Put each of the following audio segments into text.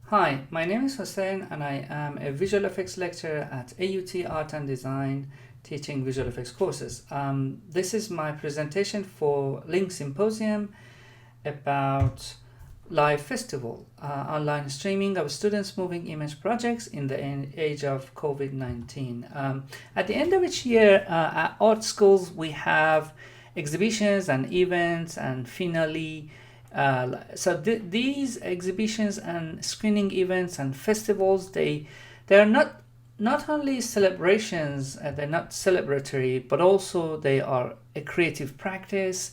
Hi, my name is Hossein and I am a visual effects lecturer at AUT Art and Design teaching visual effects courses. This is my presentation for Link Symposium about live festival, online streaming of students moving image projects in the age of COVID-19. At the end of each year at art schools we have exhibitions and events and finale. These exhibitions and screening events and festivals, they are not only celebrations, they're not celebratory, but also they are a creative practice.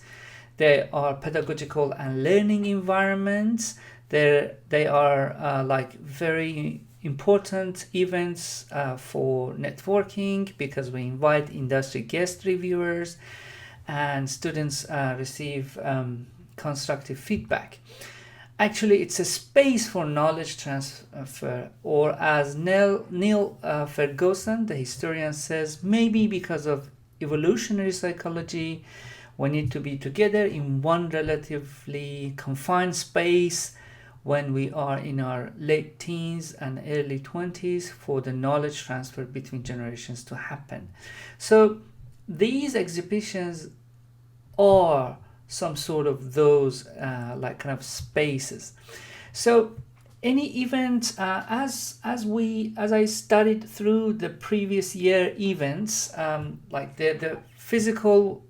They are pedagogical and learning environments. They are like very important events for networking because we invite industry guest reviewers and students receive constructive feedback. Actually, it's a space for knowledge transfer, or as Neil Ferguson, the historian, says, maybe because of evolutionary psychology, we need to be together in one relatively confined space when we are in our late teens and early 20s for the knowledge transfer between generations to happen. So these exhibitions are some sort of those like kind of spaces. So any event, as I studied through the previous year events, like the physical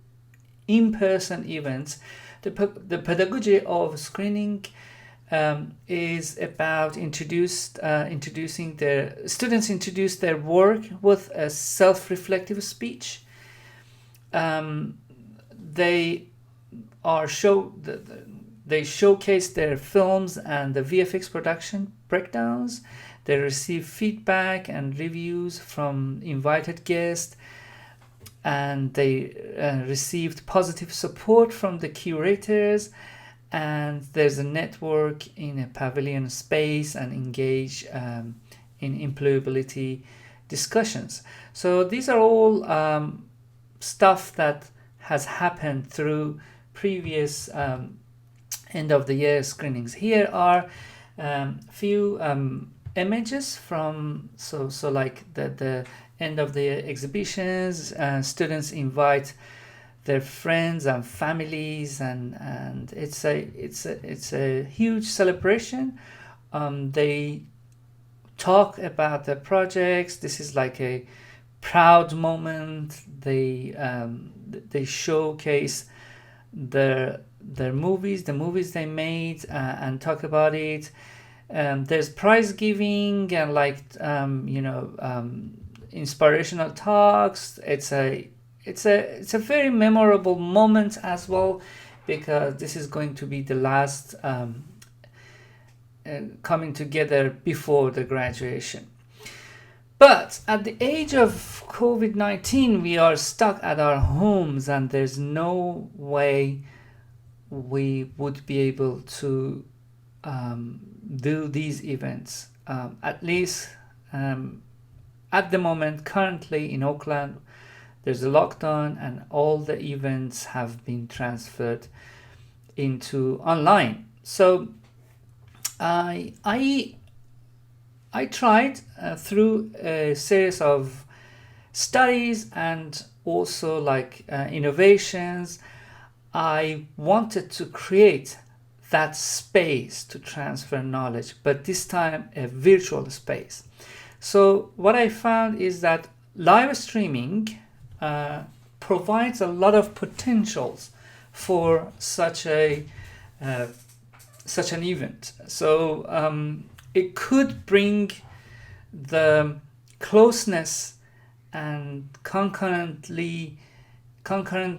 in-person events, the pedagogy of screening is about introducing their students introduce their work with a self-reflective speech. They are they showcase their films and the VFX production breakdowns. They receive feedback and reviews from invited guests, and they received positive support from the curators. And there's a network in a pavilion space and engage in employability discussions. So these are all stuff that has happened through previous end of the year screenings. Here are few images from like the end of the year exhibitions. Students invite their friends and families, and it's a huge celebration. They talk about the projects. This is like a proud moment. They showcase their movies, the movies they made, and talk about it. There's prize giving and like inspirational talks. It's a very memorable moment as well, because this is going to be the last coming together before the graduation. But at the age of COVID-19, we are stuck at our homes and there's no way we would be able to do these events. At least at the moment, currently in Auckland, there's a lockdown and all the events have been transferred into online. So I tried through a series of studies and also like innovations. I wanted to create that space to transfer knowledge, but this time a virtual space. So what I found is that live streaming provides a lot of potentials for such an event. So it could bring the closeness and concurrent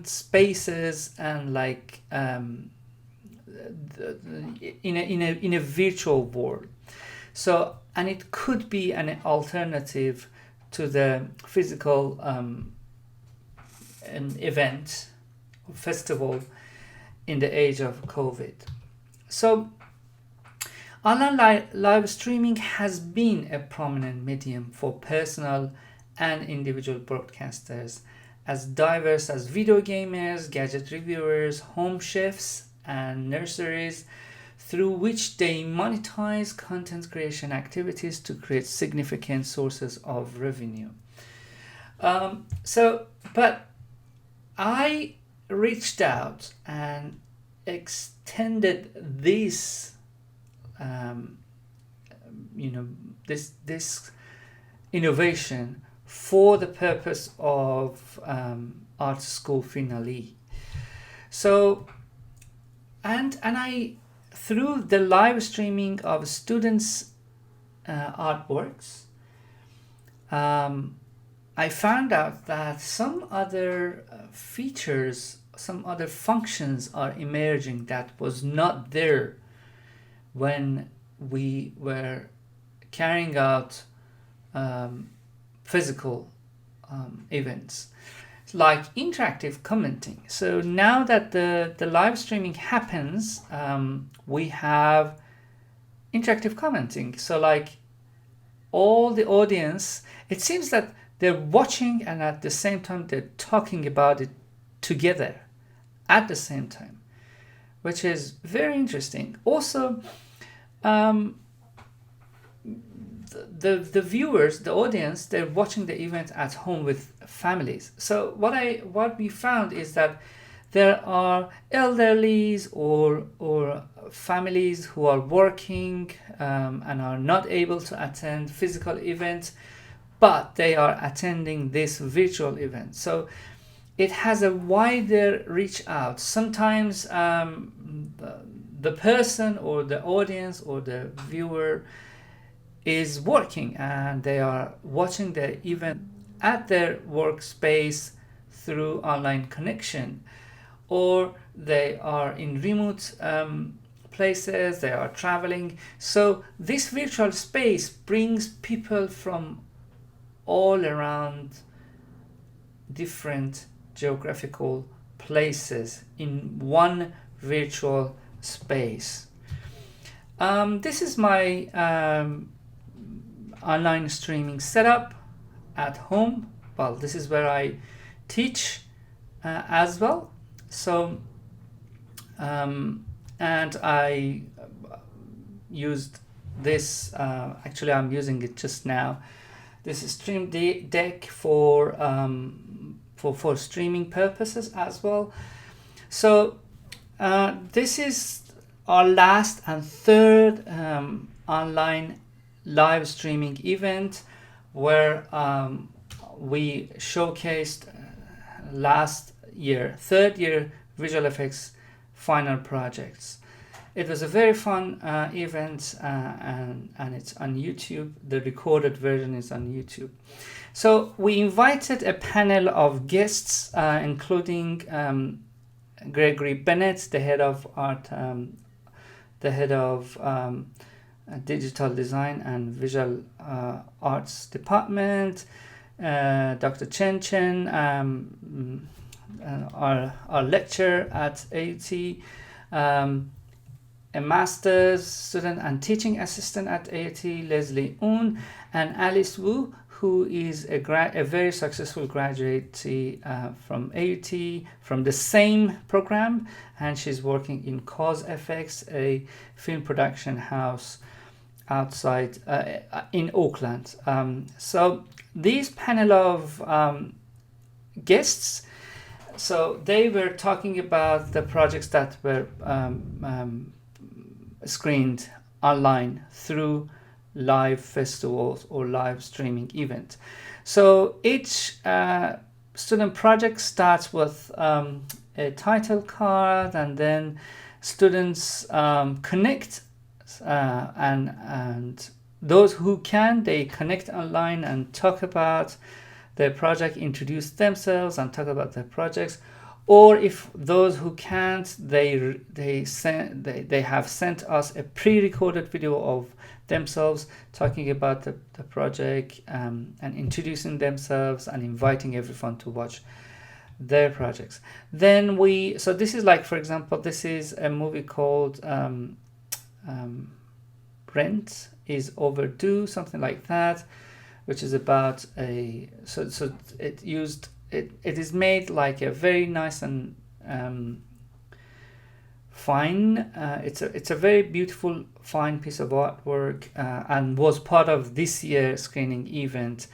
spaces and like in a virtual world. So, and it could be an alternative to the physical an event or festival in the age of COVID. So online live streaming has been a prominent medium for personal and individual broadcasters, as diverse as video gamers, gadget reviewers, home chefs, and nurseries through which they monetize content creation activities to create significant sources of revenue. But I reached out and extended this, this innovation for the purpose of art school finale. So, and I, through the live streaming of students' artworks, I found out that some other features, some other functions are emerging that was not there when we were carrying out physical events, like interactive commenting. So now that the live streaming happens, we have interactive commenting. So like all the audience, it seems that they're watching and at the same time they're talking about it together at the same time, which is very interesting. Also, the viewers, the audience, they're watching the event at home with families. So what we found is that there are elderlies or families who are working and are not able to attend physical events, but they are attending this virtual event. So it has a wider reach out. Sometimes the person or the audience or the viewer is working and they are watching the event at their workspace through online connection, or they are in remote places, they are traveling. So this virtual space brings people from all around different geographical places in one virtual space. This is my online streaming setup at home. Well, this is where I teach as well. So, and I used this, actually I'm using it just now. This is Stream Deck for streaming purposes as well. So this is our last and third online live streaming event where we showcased last year, third year visual effects final projects. It was a very fun event and it's on YouTube. The recorded version is on YouTube. So we invited a panel of guests, including Gregory Bennett, the head of art, the head of digital design and visual arts department, Dr. Chen Chen, our lecturer at AUT, a master's student and teaching assistant at AUT, Leslie Un, and Alice Wu, who is a very successful graduate from AUT, from the same program, and she's working in Cause FX, a film production house outside in Auckland. So these panel of guests, so they were talking about the projects that were screened online through live festivals or live streaming event. So each student project starts with a title card, and then students connect, and those who can, they connect online and talk about their project, introduce themselves and talk about their projects. Or if those who can't, they have sent us a pre-recorded video of themselves talking about the project and introducing themselves and inviting everyone to watch their projects. Then so this is like, for example, this is a movie called Rent is Overdue, something like that, which is about it is made like a very nice and fine. It's a very beautiful, fine piece of artwork, and was part of this year's screening event.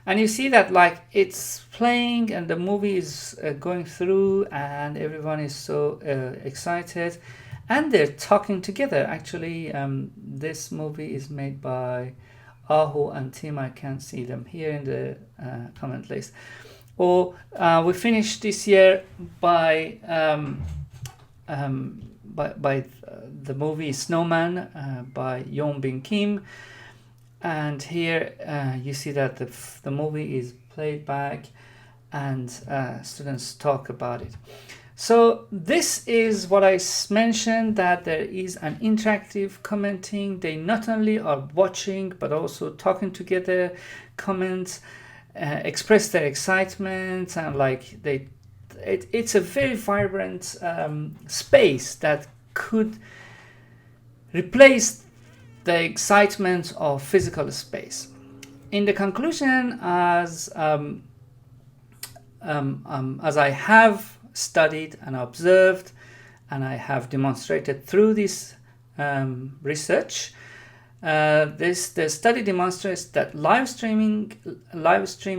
And you see that like it's playing and the movie is going through and everyone is so excited and they're talking together. Actually, this movie is made by Aho and Tim. I can't see them here in the comment list. Or we finished this year by the movie Snowman by Yeon Bin Kim. And here you see that the movie is played back and students talk about it. So this is what I mentioned, that there is an interactive commenting. They not only are watching but also talking together, comment, express their excitement, and like it's a very vibrant space that could replace the excitement of physical space. In the conclusion, as I have studied and observed, and I have demonstrated through this research, the study demonstrates that live stream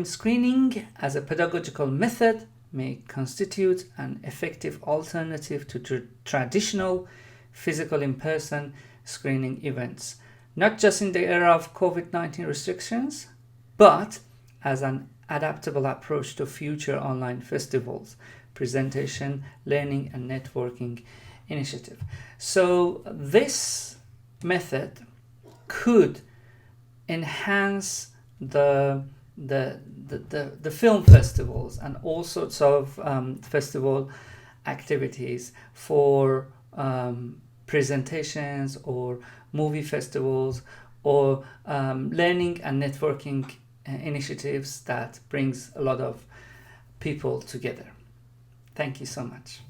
screening as a pedagogical method may constitute an effective alternative to traditional physical in-person screening events, not just in the era of COVID-19 restrictions, but as an adaptable approach to future online festivals, presentation, learning, and networking initiative. So this method could enhance the film festivals and all sorts of festival activities for presentations or movie festivals or learning and networking initiatives that brings a lot of people together. Thank you so much.